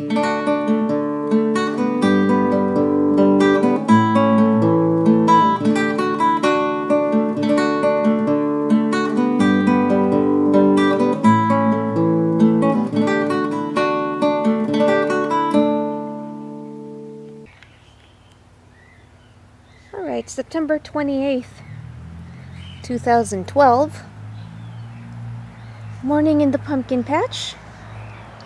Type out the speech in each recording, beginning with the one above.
Alright, September 28th, 2012. Morning in the pumpkin patch.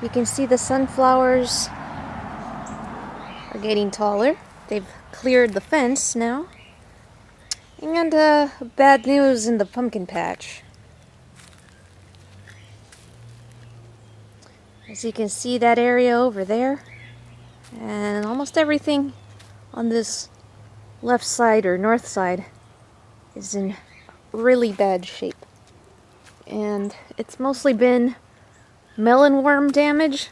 You can see the sunflowers are getting taller. They've cleared the fence now. And bad news in the pumpkin patch. As you can see, that area over there, and almost everything on this left side or north side is in really bad shape. And it's mostly been melonworm damage.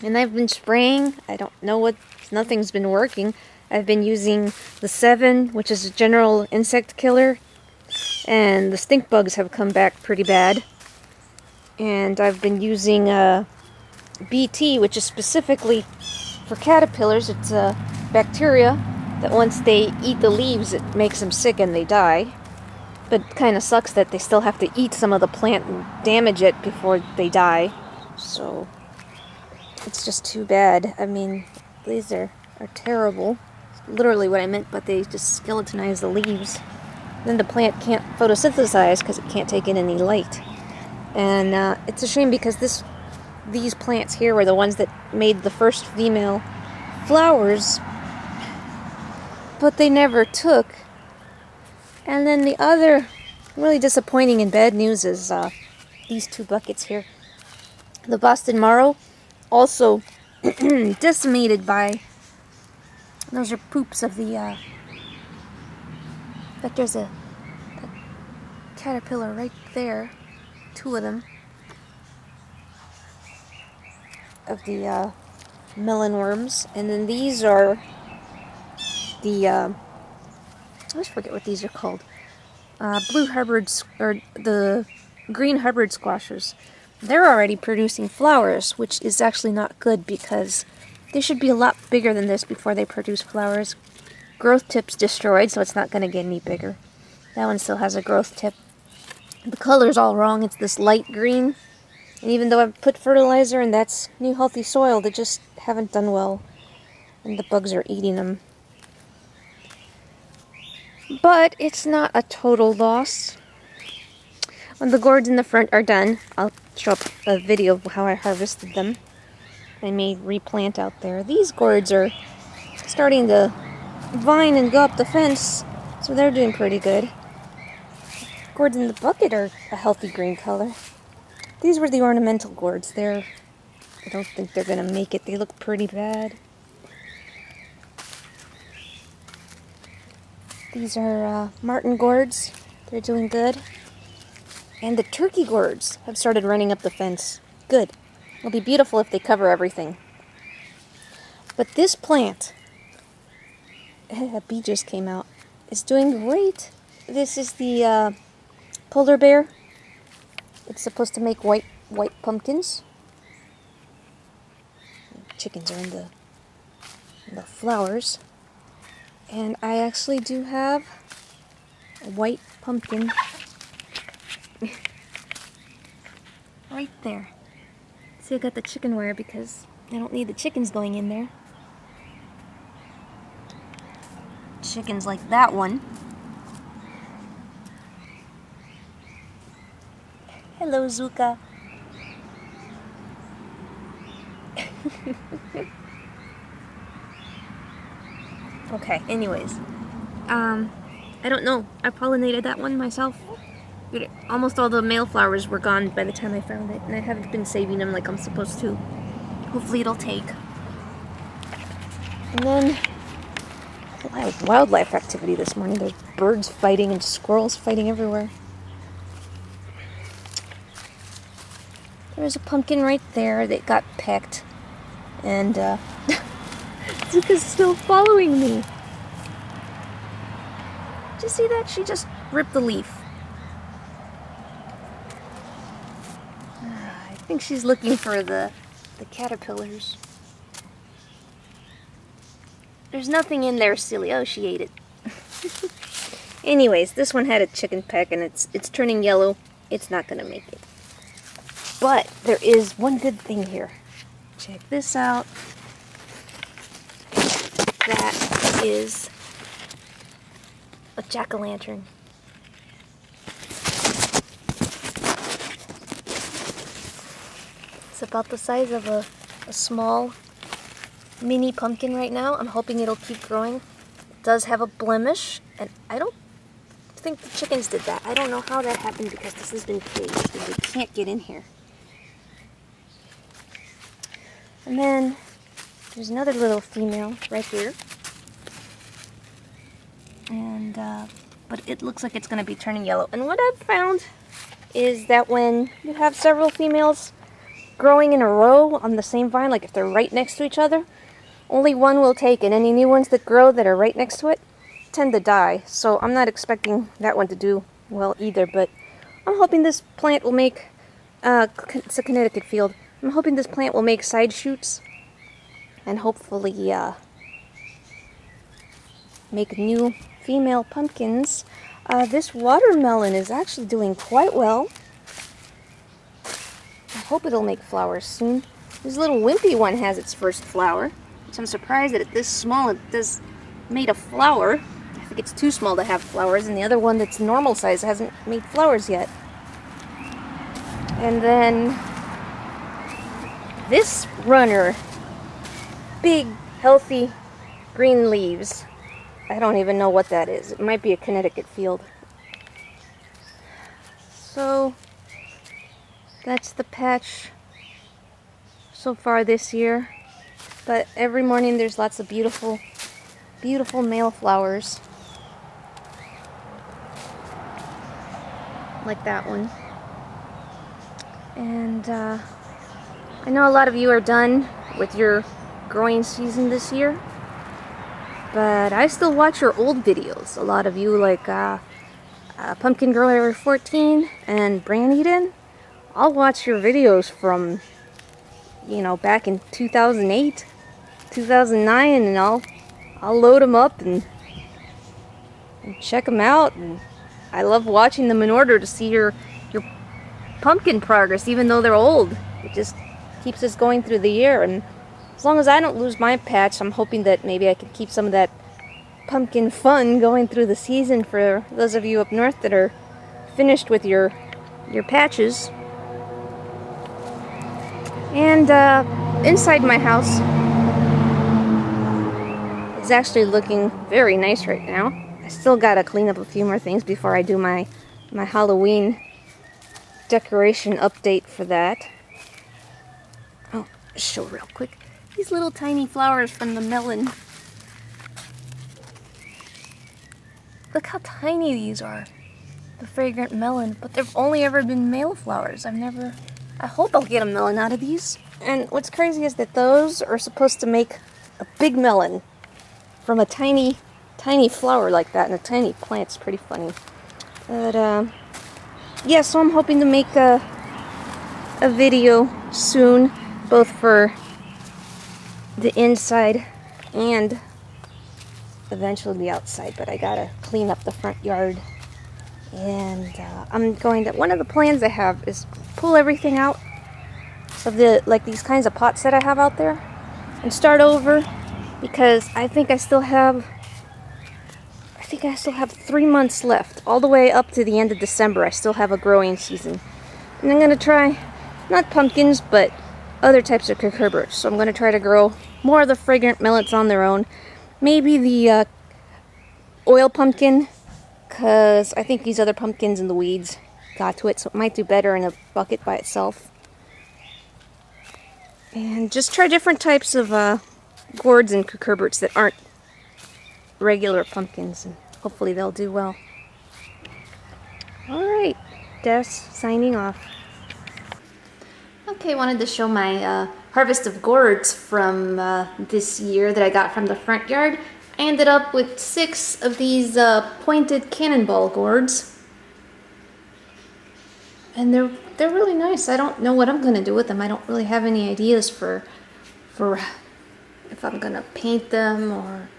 And I've been spraying. I don't know what, nothing's been working. I've been using the 7, which is a general insect killer. And the stink bugs have come back pretty bad. And I've been using BT, which is specifically for caterpillars. It's a bacteria that once they eat the leaves, it makes them sick and they die. But it kind of sucks that they still have to eat some of the plant and damage it before they die. So it's just too bad. I mean, these are terrible. Literally what I meant, but they just skeletonize the leaves. Then the plant can't photosynthesize because it can't take in any light. And it's a shame because these plants here were the ones that made the first female flowers, but they never took. And then the other really disappointing and bad news is these 2 buckets here. The Boston Marrow, also decimated by, those are poops of the, but there's a caterpillar right there, 2 of them, of the melonworms. And then these are the, I always forget what these are called, blue Hubbard, or the green Hubbard squashers. They're already producing flowers, which is actually not good because they should be a lot bigger than this before they produce flowers. Growth tip's destroyed, so it's not going to get any bigger. That one still has a growth tip. The color's all wrong. It's this light green. And even though I've put fertilizer and that's new healthy soil, they just haven't done well. And the bugs are eating them. But it's not a total loss. When the gourds in the front are done, I'll show up a video of how I harvested them. I may replant out there. These gourds are starting to vine and go up the fence, so they're doing pretty good. Gourds in the bucket are a healthy green color. These were the ornamental gourds. I don't think they're going to make it. They look pretty bad. These are martin gourds. They're doing good. And the turkey gourds have started running up the fence. Good. It'll be beautiful if they cover everything. But this plant, a bee just came out, is doing great. This is the polar bear. It's supposed to make white pumpkins. Chickens are in the flowers. And I actually do have a white pumpkin right there. See, I got the chicken wire because I don't need the chickens going in there. Chickens like that one. Hello, Zuka. Okay, anyways. I don't know. I pollinated that one myself. Almost all the male flowers were gone by the time I found it, and I haven't been saving them like I'm supposed to. Hopefully it'll take. And then, a lot of wildlife activity this morning. There's birds fighting and squirrels fighting everywhere. There's a pumpkin right there that got pecked. And, Zuka's still following me. Did you see that? She just ripped the leaf. I think she's looking for the caterpillars. There's nothing in there, silly. Oh, she ate it. Anyways, this one had a chicken peck and it's turning yellow. It's not gonna make it. But there is one good thing here. Check this out. That is a jack-o'-lantern. It's about the size of a small mini pumpkin right now. I'm hoping it'll keep growing. It does have a blemish, and I don't think the chickens did that. I don't know how that happened because this has been caged and they can't get in here. And then there's another little female right here. And, but it looks like it's going to be turning yellow. And what I've found is that when you have several females growing in a row on the same vine, like if they're right next to each other, only one will take it. Any new ones that grow that are right next to it tend to die. So I'm not expecting that one to do well either, but I'm hoping this plant will make, it's a Connecticut field, I'm hoping this plant will make side shoots and hopefully make new female pumpkins. This watermelon is actually doing quite well. I hope it'll make flowers soon. This little wimpy one has its first flower, which I'm surprised that at this small it does made a flower. I think it's too small to have flowers, and the other one that's normal size hasn't made flowers yet. And then this runner, big, healthy, green leaves. I don't even know what that is. It might be a Connecticut field. So that's the patch so far this year. But every morning there's lots of beautiful, beautiful male flowers. Like that one. And I know a lot of you are done with your growing season this year, but I still watch your old videos. A lot of you like Pumpkin Girl Area 14 and Brand Eden. I'll watch your videos from, you know, back in 2008, 2009, and I'll load them up and check them out. And I love watching them in order to see your pumpkin progress, even though they're old. It just keeps us going through the year, and as long as I don't lose my patch, I'm hoping that maybe I can keep some of that pumpkin fun going through the season for those of you up north that are finished with your patches. And inside my house is actually looking very nice right now. I still gotta clean up a few more things before I do my Halloween decoration update for that. Oh, show real quick. These little tiny flowers from the melon. Look how tiny these are. The fragrant melon, but they've only ever been male flowers. I hope I'll get a melon out of these. And what's crazy is that those are supposed to make a big melon from a tiny flower like that, and a tiny plant. It's pretty funny. But yeah, so I'm hoping to make a video soon, both for the inside and eventually the outside. But I gotta clean up the front yard, and I'm going to. One of the plans I have is pull everything out of these kinds of pots that I have out there and start over, because I think I still have 3 months left, all the way up to the end of December. I still have a growing season. And I'm going to try, not pumpkins, but other types of cucurbers. So I'm going to try to grow more of the fragrant melons on their own. Maybe the oil pumpkin, because I think these other pumpkins and the weeds got to it, so it might do better in a bucket by itself. And just try different types of gourds and cucurbers that aren't regular pumpkins, and hopefully they'll do well. Alright, Des signing off. Okay, wanted to show my harvest of gourds from this year that I got from the front yard. I ended up with 6 of these pointed cannonball gourds. And they're really nice. I don't know what I'm going to do with them. I don't really have any ideas for if I'm going to paint them or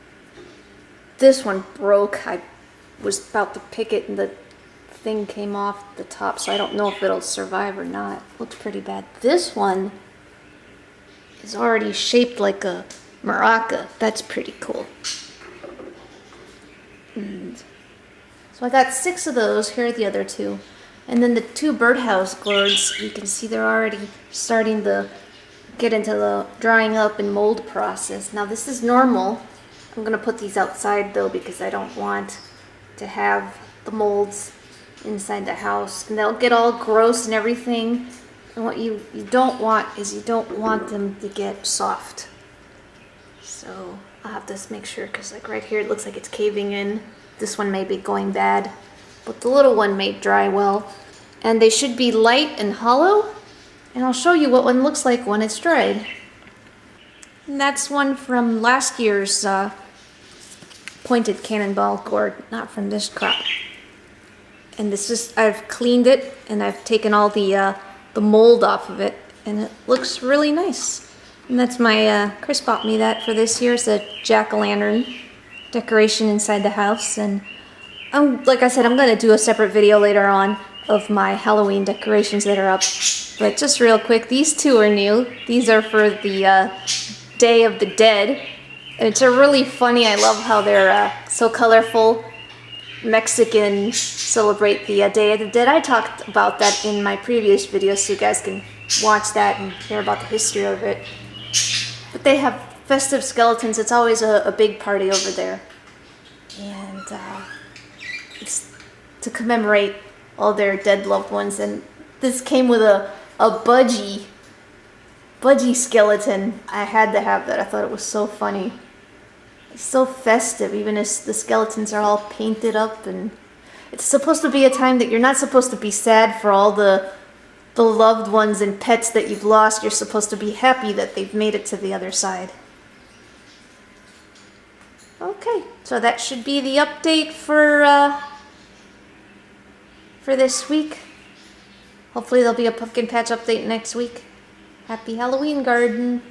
This one broke. I was about to pick it and the thing came off the top, so I don't know if it'll survive or not. Looks pretty bad. This one is already shaped like a maraca. That's pretty cool. And so I got 6 of those. Here are the other 2. And then the 2 birdhouse gourds, you can see they're already starting to get into the drying up and mold process. Now this is normal. I'm going to put these outside though because I don't want to have the molds inside the house. And they'll get all gross and everything. And what you don't want is you don't want them to get soft. So I'll have to make sure because like right here it looks like it's caving in. This one may be going bad. But the little one may dry well. And they should be light and hollow. And I'll show you what one looks like when it's dried. And that's one from last year's pointed cannonball gourd, not from this crop. And this is, I've cleaned it and I've taken all the mold off of it. And it looks really nice. And that's my, Chris bought me that for this year. It's a jack-o'-lantern decoration inside the house. And like I said, I'm going to do a separate video later on of my Halloween decorations that are up. But just real quick, these 2 are new. These are for the Day of the Dead. And it's a really funny, I love how they're so colorful. Mexicans celebrate the Day of the Dead. I talked about that in my previous video, so you guys can watch that and hear about the history of it. But they have festive skeletons. It's always a big party over there. And it's to commemorate all their dead loved ones. And this came with a budgie skeleton. I had to have that. I thought it was so funny. It's so festive, even as the skeletons are all painted up. And it's supposed to be a time that you're not supposed to be sad for all the loved ones and pets that you've lost. You're supposed to be happy that they've made it to the other side. Okay, so that should be the update for this week. Hopefully there'll be a pumpkin patch update next week. Happy Halloween, garden!